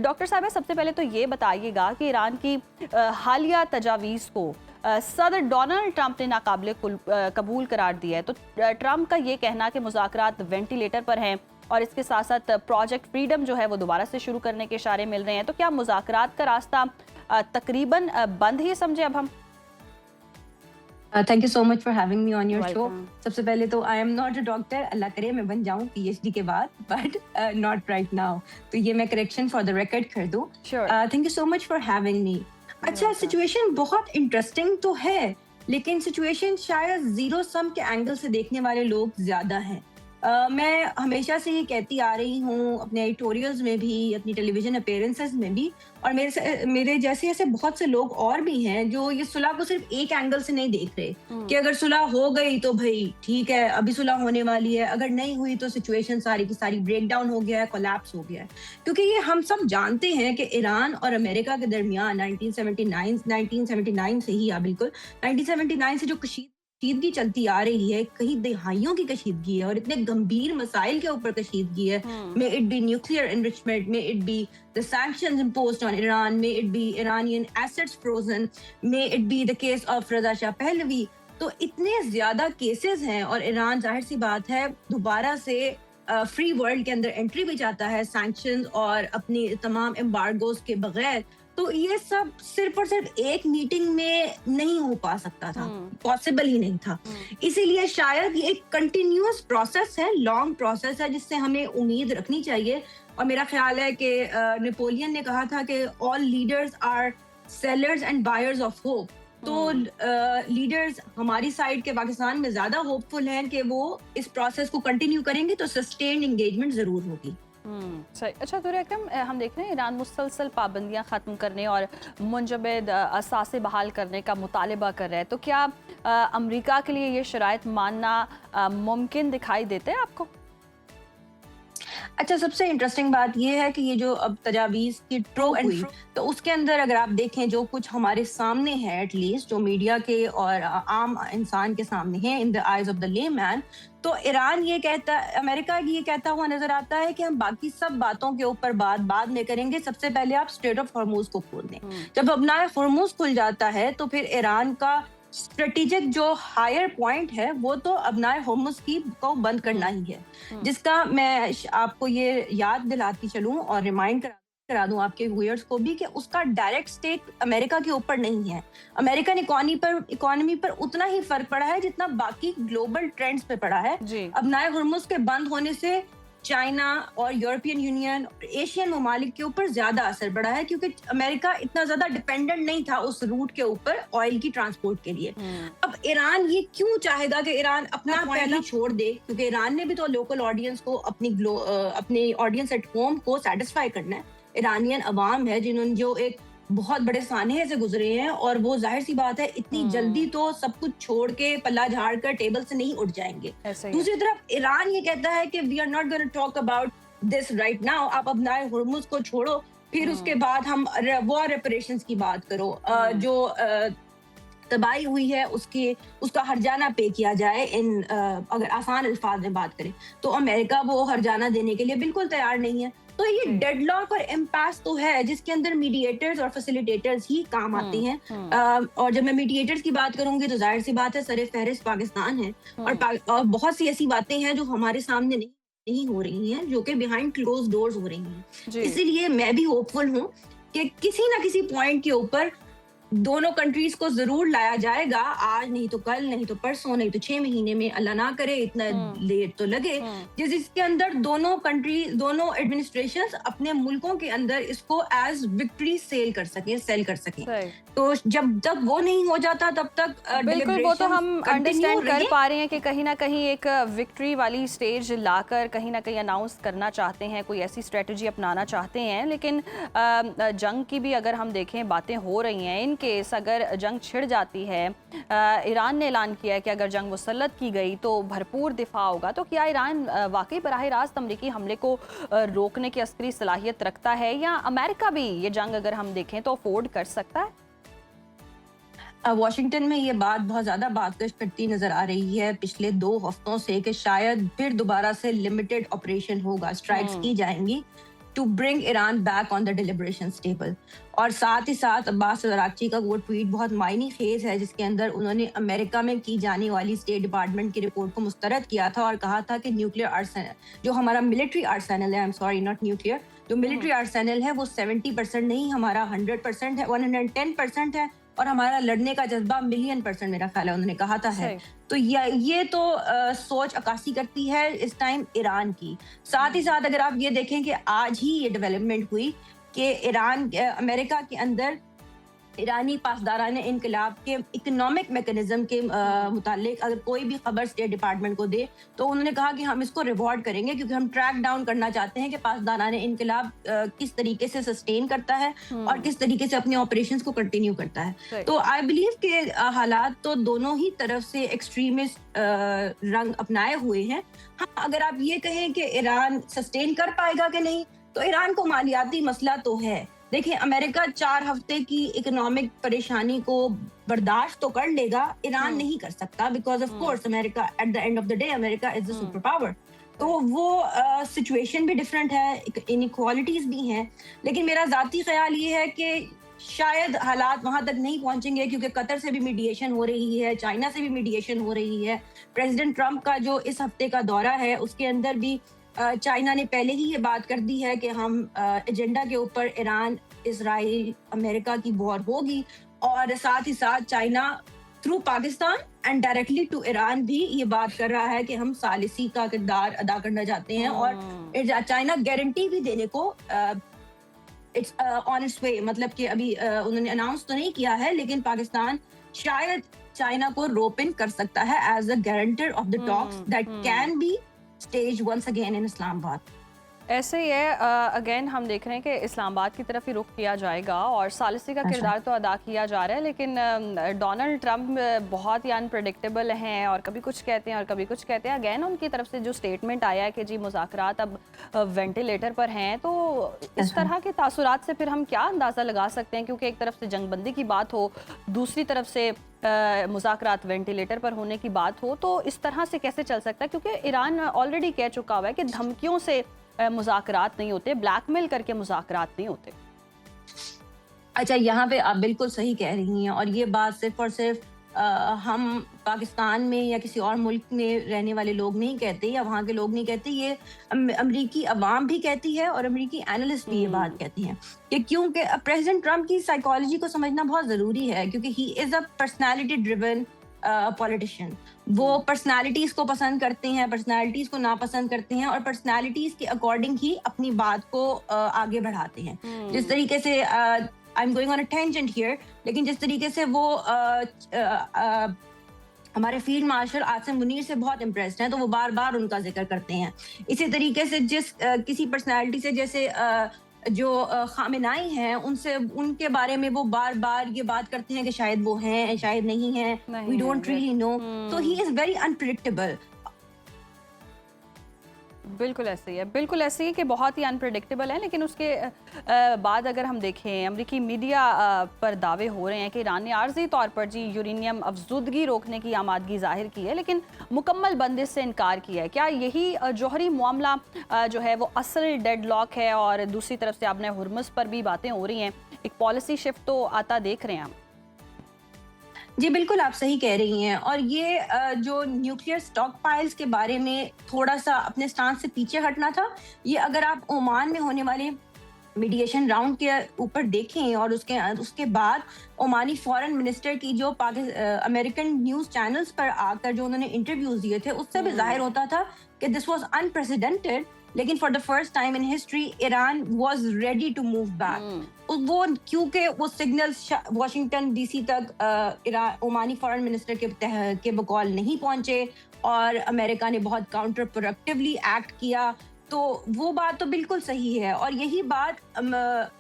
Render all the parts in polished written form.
Doctor صاحبہ سب سے پہلے تو یہ بتائیے گا کہ ایران کی حالیہ تجاویز کو صدر ڈونلڈ ٹرمپ نے ناقابل قبول قرار دیا ہے، تو ٹرمپ کا یہ کہنا کہ مذاکرات وینٹیلیٹر پر ہیں اور اس کے ساتھ ساتھ پروجیکٹ فریڈم جو ہے وہ دوبارہ سے شروع کرنے کے اشارے مل رہے ہیں، تو کیا مذاکرات کا راستہ تقریباً بند ہی سمجھے اب ہم؟ Thank you so much for having me on your show. سب سے پہلے تو I am not a doctor, اللہ کرے میں بن جاؤں پی ایچ ڈی کے بعد، بٹ ناٹ رائٹ ناؤ. تو یہ میں کریکشن فار دا ریکارڈ کر دوں. Thank you so much for having می. اچھا، سچویشن بہت انٹرسٹنگ تو ہے، لیکن سچویشن شاید زیرو سم کے اینگل سے دیکھنے والے لوگ زیادہ ہیں. میں ہمیشہ سے یہ کہتی آ رہی ہوں اپنے ایڈیٹوریلز میں بھی، اپنی ٹیلی ویژن اپیرنسز میں بھی، اور میرے جیسے ایسے بہت سے لوگ اور بھی ہیں جو یہ صلح کو صرف ایک اینگل سے نہیں دیکھ رہے کہ اگر صلح ہو گئی تو بھائی ٹھیک ہے، ابھی صلح ہونے والی ہے، اگر نہیں ہوئی تو سچویشن ساری کی ساری بریک ڈاؤن ہو گیا ہے، کولیپس ہو گیا ہے. کیونکہ یہ ہم سب جانتے ہیں کہ ایران اور امریکہ کے درمیان 1979 سے ہی، بالکل 1979 سے جو کشیدگی چلتی آ رہی ہے، کئی دہائیوں کی کشیدگی ہے اور اتنے گمبھیر مسائل کے اوپر کشیدگی ہے. May it be nuclear enrichment, may it be the sanctions imposed on Iran, may it be Iranian assets frozen, may it be the case of Reza Shah Pahlavi. تو اتنے زیادہ کیسز ہیں اور ایران ظاہر سی بات ہے دوبارہ سے فری ورلڈ کے اندر انٹری بھی چاہتا ہے سینکشنز اور اپنی تمام امبارگوز کے بغیر. تو یہ سب صرف اور صرف ایک میٹنگ میں نہیں ہو پا سکتا تھا، پاسبل ہی نہیں تھا. اسی لیے شاید یہ ایک کنٹینیوس پروسیس ہے، لانگ پروسیس ہے، جس سے ہمیں امید رکھنی چاہیے. اور میرا خیال ہے کہ نیپولین نے کہا تھا کہ all leaders are sellers and buyers of hope. تو لیڈرز ہماری سائڈ کے پاکستان میں زیادہ ہوپ فل ہیں کہ وہ اس پروسیس کو کنٹینیو کریں گے تو سسٹینڈ انگیجمنٹ ضرور ہوگی. صحیح. اچھا دور اکرم، ہم دیکھ رہے ہیں ایران مسلسل پابندیاں ختم کرنے اور منجمد اثاثے بحال کرنے کا مطالبہ کر رہا ہے، تو کیا امریکہ کے لیے یہ شرائط ماننا ممکن دکھائی دیتے ہیں آپ کو؟ اچھا، سب سے انٹرسٹنگ بات یہ ہے کہ یہ جو اب تجاویز کی ٹرو ہوئی تو اس کے اندر اگر آپ دیکھیں جو کچھ ہمارے سامنے ہے، ایٹ لیسٹ جو میڈیا کے اور عام انسان کے سامنے ہے، ان دا آئیز آف دا لے مین، تو ایران یہ کہتا، امریکہ یہ کہتا ہوا نظر آتا ہے کہ ہم باقی سب باتوں کے اوپر بعد میں کریں گے، سب سے پہلے آپ اسٹریٹ آف ہرموز کو کھول دیں. جب ابنائے ہرموز کھل جاتا ہے تو پھر ایران کا اسٹریٹجک جو ہائر پوائنٹ ہے وہ تو ابنائے ہرمز کو بند کرنا ہی ہے، جس کا میں آپ کو یہ یاد دلاتی چلوں اور ریمائنڈ کرا دوں آپ کے ویئرز کو بھی کہ اس کا ڈائریکٹ اسٹیک امریکہ کے اوپر نہیں ہے. امریکن اکانومی پر اتنا ہی فرق پڑا ہے جتنا باقی گلوبل ٹرینڈز پہ پڑا ہے. ابنائے ہرمز کے بند ہونے سے چائنا اور یورپین یونین اور ایشین ممالک کے اوپر زیادہ اثر پڑا ہے، کیونکہ امریکہ اتنا زیادہ ڈیپینڈنٹ نہیں تھا اس روٹ کے اوپر آئل کی ٹرانسپورٹ کے لیے. اب ایران یہ کیوں چاہے گا کہ ایران اپنا پہلے چھوڑ دے، کیونکہ ایران نے بھی تو لوکل آڈینس کو، اپنی آڈینس ایٹ ہوم کو سیٹسفائی کرنا ہے. ایرانین عوام ہے جنہوں نے جو ایک بہت بڑے سانحے سے گزرے ہیں، اور وہ ظاہر سی بات ہے اتنی جلدی تو سب کچھ چھوڑ کے پلہ جھاڑ کر ٹیبل سے نہیں اٹھ جائیں گے. دوسری طرف ایران یہ کہتا ہے کہ we are not gonna talk about this right now, آپ ابنائے ہرمز کو چھوڑو، پھر اس کے بعد ہم وار ریپریشنز کی بات کرو، جو تباہی ہوئی ہے اس کا ہرجانہ پے کیا جائے. اگر آسان الفاظ میں بات کریں تو امریکہ وہ ہرجانہ دینے کے لیے بالکل تیار نہیں ہے. تو یہ ڈیڈ لاک اور امپاس تو ہے جس کے اندر میڈیٹرز اور فیسیلیٹیٹرز ہی کام آتے ہیں. اور جب میں میڈیٹرز کی بات کروں گی تو ظاہر سی بات ہے سر فہرست پاکستان ہے، اور بہت سی ایسی باتیں ہیں جو ہمارے سامنے نہیں ہو رہی ہیں، جو کہ بیہائنڈ کلوز ڈورز ہو رہی ہیں. اسی لیے میں بھی ہوپ فل ہوں کہ کسی نہ کسی پوائنٹ کے اوپر دونوں کنٹریز کو ضرور لایا جائے گا، آج نہیں تو کل، نہیں تو پرسوں، نہیں تو 6 مہینے میں، اللہ نہ کرے اتنا لیٹ تو لگے، جس کے اندر دونوں ایڈمنسٹریشنز اپنے ملکوں کے اندر اس کو ایز وکٹری سیل کر سکیں. تو جب تک وہ نہیں ہو جاتا تب تک بالکل وہ تو ہم انڈرسٹینڈ کر پا رہے ہیں کہ کہیں نہ کہیں ایک وکٹری والی سٹیج لا کر کہیں نہ کہیں اناؤنس کرنا چاہتے ہیں، کوئی ایسی اسٹریٹجی اپنانا چاہتے ہیں. لیکن جنگ کی بھی اگر ہم دیکھیں باتیں ہو رہی ہیں، ان کیس اگر جنگ چھڑ جاتی ہے، ایران نے اعلان کیا ہے کہ اگر جنگ مسلط کی گئی تو بھرپور دفاع ہوگا، تو کیا ایران واقعی براہ راست امریکی حملے کو روکنے کی عسکری صلاحیت رکھتا ہے، یا امریکہ بھی یہ جنگ اگر ہم دیکھیں تو افورڈ کر سکتا ہے؟ واشنگٹن میں یہ بات بہت زیادہ بازگشت کرتی نظر آ رہی ہے پچھلے 2 ہفتوں سے کہ شاید پھر دوبارہ سے لمیٹڈ آپریشن ہوگا، اسٹرائکس کی جائیں گی to bring Iran back on the deliberations table. اور ساتھ ہی ساتھ عباس اراغچی کا وہ ٹویٹ بہت معنی خیز ہے جس کے اندر انہوں نے امریکہ میں کی جانے والی اسٹیٹ ڈپارٹمنٹ کی رپورٹ کو مسترد کیا تھا اور کہا تھا کہ نیوکلیئر آرسینل جو ہمارا ملٹری آرسینل ہے, ناٹ نیوکلیئر, جو ملٹری آرسینل ہے وہ 70% نہیں, ہمارا 100% ہے, 110% ہے, اور ہمارا لڑنے کا جذبہ 1,000,000% میرا خیال ہے انہوں نے کہا تھا ہے. تو یہ تو سوچ عکاسی کرتی ہے اس ٹائم ایران کی. ساتھ ہی ساتھ اگر آپ یہ دیکھیں کہ آج ہی یہ ڈیولپمنٹ ہوئی کہ امریکہ کے اندر ایرانی پاسداران انقلاب کے اکنامک میکنزم کے متعلق اگر کوئی بھی خبر اسٹیٹ ڈپارٹمنٹ کو دے تو انہوں نے کہا کہ ہم اس کو ریوارڈ کریں گے کیونکہ ہم ٹریک ڈاؤن کرنا چاہتے ہیں کہ پاسداران انقلاب کس طریقے سے سسٹین کرتا ہے اور کس طریقے سے اپنے آپریشنز کو کنٹینیو کرتا ہے. تو آئی بلیو کہ حالات تو دونوں ہی طرف سے ایکسٹریمسٹ رنگ اپنائے ہوئے ہیں. ہاں اگر آپ یہ کہیں کہ ایران سسٹین کر پائے گا کہ نہیں, تو ایران کو مالیاتی مسئلہ تو ہے. دیکھیں امریکہ 4 ہفتے کی اکنامک پریشانی کو برداشت تو کر لے گا, ایران نہیں کر سکتا, بیکاز آف کورس امریکہ at the end of the day امریکہ از اے سپر پاور. تو وہ سچویشن بھی ڈفرینٹ ہے, انیکوالٹیز بھی ہیں. لیکن میرا ذاتی خیال یہ ہے کہ شاید حالات وہاں تک نہیں پہنچیں گے کیونکہ قطر سے بھی میڈیشن ہو رہی ہے, چائنا سے بھی میڈیشن ہو رہی ہے. پریزیڈنٹ ٹرمپ کا جو اس ہفتے کا دورہ ہے اس کے اندر بھی چائنا نے پہلے ہی یہ بات کر دی ہے کہ ہم ایجنڈا کے اوپر ایران اسرائیل امریکہ کی وار ہوگی, اور ساتھ ہی ساتھ China through Pakistan and directly to Iran بھی یہ بات کر رہا ہے کہ ہم ثالثی کا کردار ادا کرنا چاہتے ہیں. اور چائنا گارنٹی بھی دینے کو اٹس آن اٹس وے, مطلب کہ ابھی انہوں نے اناؤنس تو نہیں کیا ہے لیکن پاکستان شاید چائنا کو روپ ان کر سکتا ہے as a guarantor of the talks that can be stage once again in Islamabad. ایسے ہی ہے, اگین ہم دیکھ رہے ہیں کہ اسلام آباد کی طرف ہی رخ کیا جائے گا اور ثالثی کا کردار تو ادا کیا جا رہا ہے, لیکن ڈونلڈ ٹرمپ بہت ہی انپریڈکٹیبل ہیں اور کبھی کچھ کہتے ہیں اور کبھی کچھ کہتے ہیں. اگین ان کی طرف سے جو اسٹیٹمنٹ آیا ہے کہ جی مذاکرات اب وینٹیلیٹر پر ہیں, تو اس طرح کے تاثرات سے پھر ہم کیا اندازہ لگا سکتے ہیں, کیونکہ ایک طرف سے جنگ بندی کی بات ہو, دوسری طرف سے مذاکرات وینٹیلیٹر پر ہونے کی بات ہو, تو اس طرح سے کیسے چل سکتا ہے؟ کیونکہ ایران آلریڈی کہہ چکا ہوا ہے کہ دھمکیوں سے مذاکرات نہیں ہوتے, بلیک میل کر کے مذاکرات نہیں ہوتے. اچھا, یہاں پہ آپ بالکل صحیح کہہ رہی ہیں, اور یہ بات صرف اور صرف ہم پاکستان میں یا کسی اور ملک میں رہنے والے لوگ نہیں کہتے یا وہاں کے لوگ نہیں کہتے, یہ امریکی عوام بھی کہتی ہے اور امریکی اینالسٹ بھی یہ بات کہتی ہیں کہ کیونکہ پریزیڈنٹ ٹرمپ کی سائیکالوجی کو سمجھنا بہت ضروری ہے, کیونکہ ہی از اے پرسنالٹی ڈریون پولیٹیشین. وہ پرسنالٹیز کو پسند کرتے ہیں, پرسنالٹیز کو ناپسند کرتے ہیں, اور پرسنالٹیز کے اکارڈنگ ہی اپنی بات کو آگے بڑھاتے ہیں. جس طریقے سے I'm going on a tangent here, لیکن جس طریقے سے وہ ہمارے فیلڈ مارشل عاصم منیر سے بہت امپریسڈ ہیں تو وہ بار بار ان کا ذکر کرتے ہیں. اسی طریقے سے جس کسی پرسنالٹی سے جیسے جو خامنائی ہیں ان کے بارے میں وہ بار بار یہ بات کرتے ہیں کہ شاید وہ ہیں شاید نہیں ہیں, we don't really know. تو he is very unpredictable. بالکل ایسے ہی ہے, بالکل ایسے ہی کہ بہت ہی انپریڈکٹیبل ہے. لیکن اس کے بعد اگر ہم دیکھیں امریکی میڈیا پر دعوے ہو رہے ہیں کہ ایران نے عارضی طور پر جی یورینیم افزودگی روکنے کی آمادگی ظاہر کی ہے لیکن مکمل بندش سے انکار کیا ہے. کیا یہی جوہری معاملہ جو ہے وہ اصل ڈیڈ لاک ہے؟ اور دوسری طرف سے آپ نے ہرمز پر بھی باتیں ہو رہی ہیں, ایک پالیسی شفٹ تو آتا دیکھ رہے ہیں ہم. جی بالکل آپ صحیح کہہ رہی ہیں, اور یہ جو نیوکلیئر سٹاک پائلز کے بارے میں تھوڑا سا اپنے سٹانس سے پیچھے ہٹنا تھا, یہ اگر آپ عمان میں ہونے والے میڈیشن راؤنڈ کے اوپر دیکھیں اور اس کے بعد عمانی فورن منسٹر کی جو امریکن نیوز چینلز پر آ کر جو انہوں نے انٹرویوز دیے تھے اس سے بھی ظاہر ہوتا تھا کہ دس واز انپریسیڈنٹڈ. لیکن for the first time in history Iran was ready to move back. وہ کیونکہ وہ سگنل واشنگٹن ڈی سی تک عمانی فارن منسٹر کے بقول نہیں پہنچے اور امریکہ نے بہت کاؤنٹر پروڈکٹیولی ایکٹ کیا, تو وہ بات تو بالکل صحیح ہے. اور یہی بات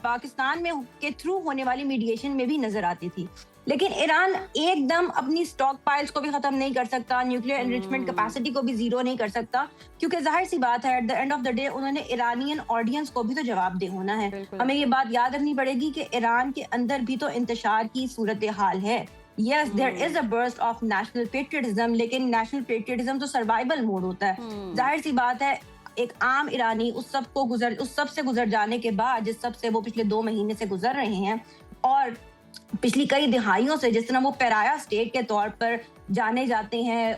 پاکستان میں کے تھرو ہونے والی میڈیشن میں بھی نظر آتی تھی. لیکن ایران ایک دم اپنی سٹاک پائلز کو بھی ختم نہیں کر سکتا, نیوکلیئر انریچمنٹ کیپیسٹی کو بھی زیرو نہیں کر سکتا, کیونکہ ظاہر سی بات ہے at the end of the day انہوں نے ایرانین آڈینس کو بھی تو جواب دہ ہونا ہے. ہمیں یہ بات یاد رکھنی پڑے گی کہ ایران کے اندر بھی تو انتشار کی صورتحال ہے. Yes, there is a burst of national patriotism, لیکن نیشنل پیٹریوٹزم تو سروائیول موڈ ہوتا ہے. ظاہر سی بات ہے ایک عام ایرانی اس سب سے گزر جانے کے بعد، جس سب سے وہ پچھلے 2 مہینے سے گزر رہے ہیں، اور پچھلی کئی دہائیوں سے جس طرح وہ پیرایا اسٹیٹ کے طور پر جانے جاتے ہیں.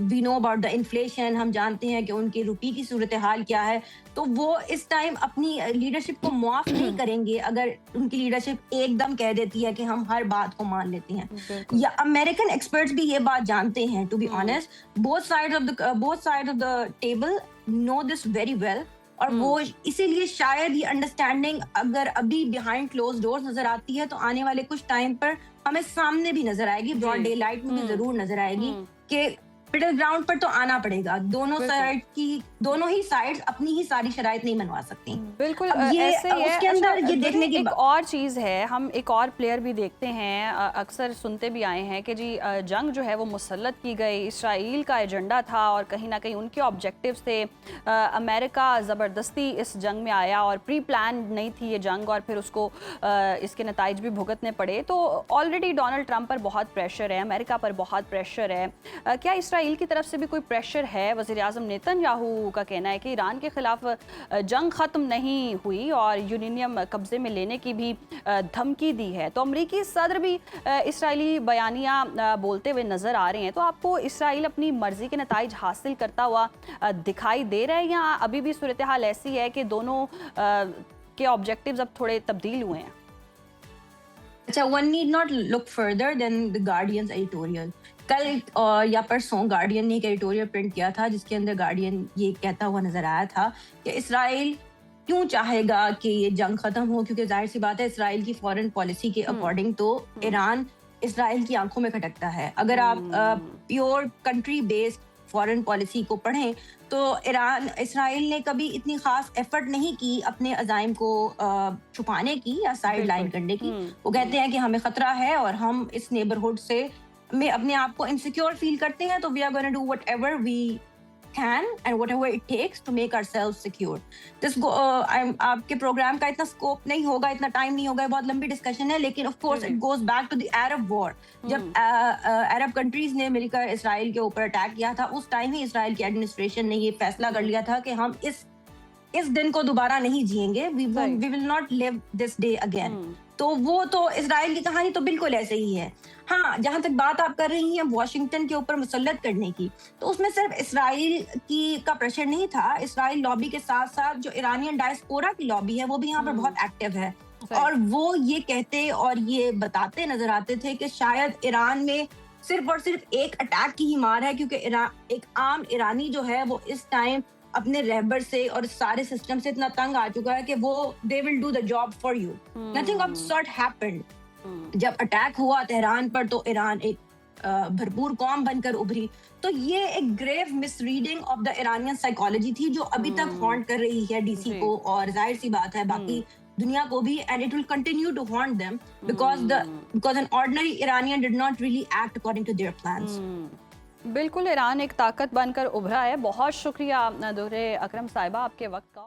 وی نو اباؤٹ دا انفلیشن، ہم جانتے ہیں کہ ان کی روپی کی صورتحال کیا ہے. تو وہ اس ٹائم اپنی لیڈرشپ کو معاف نہیں کریں گے اگر ان کی لیڈرشپ ایک دم کہہ دیتی ہے کہ ہم ہر بات کو مان لیتے ہیں. یا امریکن ایکسپرٹس بھی یہ بات جانتے ہیں. To be honest, both side of the table know this very well. اور وہ اسی لیے شاید یہ انڈرسٹینڈنگ اگر ابھی بیہائنڈ کلوز ڈورز نظر آتی ہے تو آنے والے کچھ ٹائم پر ہمیں سامنے بھی نظر آئے گی، براڈ ڈے لائٹ میں بھی ضرور نظر آئے گی کہ مڈل گراؤنڈ پر تو آنا پڑے گا. دونوں ہی سائڈز اپنی ہی ساری شرائط نہیں منوا سکتی. بالکل ایسے ہی اس کے اندر یہ دیکھنے کی ایک اور چیز ہے، ہم ایک اور پلیئر بھی دیکھتے ہیں، اکثر سنتے بھی آئے ہیں کہ جی جنگ جو ہے وہ مسلط کی گئی، اسرائیل کا ایجنڈا تھا اور کہیں نہ کہیں ان کے آبجیکٹیوز تھے. امریکہ زبردستی اس جنگ میں آیا اور پری پلان نہیں تھی یہ جنگ، اور پھر اس کو اس کے نتائج بھی بھگتنے پڑے. تو آلریڈی ڈونلڈ ٹرمپ پر بہت پریشر ہے، امریکہ پر بہت پریشر ہے. کیا اسرائیل کی طرف سے بھی کوئی پریشر ہے؟ وزیر اعظم نیتن یاہو کا کہنا ہے کہ ایران کے خلاف جنگ ختم نہیں ہوئی اور یورینیم قبضے میں لینے کی بھی دھمکی دی ہے. تو امریکی صدر بھی اسرائیلی بیانیہ بولتے ہوئے نظر آ رہے ہیں. تو آپ کو اسرائیل اپنی مرضی کے نتائج حاصل کرتا ہوا دکھائی دے رہا ہے، یا ابھی بھی صورتحال ایسی ہے کہ دونوں کے آبجیکٹیوز اب تھوڑے تبدیل ہوئے ہیں؟ اچھا، one need not look further than the Guardian's editorial. کل یا پرسوں گارڈین نے ایک ایڈیٹوریل پرنٹ کیا تھا جس کے اندر گارڈین یہ کہتا ہوا نظر آیا تھا کہ اسرائیل کیوں چاہے گا کہ یہ جنگ ختم ہو، کیونکہ ظاہر سی بات ہے اسرائیل کی فورن پالیسی کے اکارڈنگ تو ایران اسرائیل کی آنکھوں میں کھٹکتا ہے. اگر آپ pure country based foreign policy کو پڑھیں تو اسرائیل نے کبھی اتنی خاص ایفرٹ نہیں کی اپنے عزائم کو چھپانے کی یا سائڈ لائن کرنے کی. وہ کہتے ہیں کہ ہمیں خطرہ ہے اور ہم اس نیبرہڈ سے میں اپنے آپ کو انسیکیور فیل کرتے ہیں، تو we are gonna do whatever we can and whatever it takes to make our self secure. آپ کے پروگرام کا اتنا اسکوپ نہیں ہوگا، اتنا ٹائم نہیں ہوگا، بہت لمبی ڈسکشن ہے، لیکن of course it goes back to the Arab war. جب عرب کنٹریز نے مل کر اسرائیل کے اوپر اٹیک کیا تھا، اس ٹائم ہی اسرائیل کی ایڈمنسٹریشن نے یہ فیصلہ کر لیا تھا کہ ہم اس دن کو دوبارہ نہیں جئیں گے. We will not leave this day again. تو اسرائیل کی کہانی تو بالکل ایسے ہی ہے. ہاں، جہاں تک بات آپ کر رہی ہیں واشنگٹن کے اوپر مسلط کرنے کی، تو اس میں صرف اسرائیل کا پریشر نہیں تھا. اسرائیل لابی کے ساتھ ساتھ جو ایرانین ڈائسپورا کی لابی ہے وہ بھی یہاں پر بہت ایکٹیو ہے. اور وہ یہ کہتے اور یہ بتاتے نظر آتے تھے کہ شاید ایران میں صرف اور صرف ایک اٹیک کی ہی مار ہے، کیونکہ ایک عام ایرانی جو ہے وہ اس ٹائم اپنے رہبر سے اور سارے سسٹم سے اتنا تنگ آ چکا ہے کہ وہ they will do the job for you. Nothing of sort happened. جب اٹیک ہوا تہران پر تو ایران ایک بھرپور قوم بن کر ابھری. تو یہ ایک grave misreading of the Iranian psychology تھی جو ابھی تک ہانٹ کر رہی ہے ڈی سی کو اور ظاہر سی بات ہے باقی دنیا کو بھی. and it will continue to haunt them because an ordinary Iranian did not really act according to their plans. بالکل ایران ایک طاقت بن کر ابھرا ہے. بہت شکریہ دورے اکرم صاحبہ آپ کے وقت کا.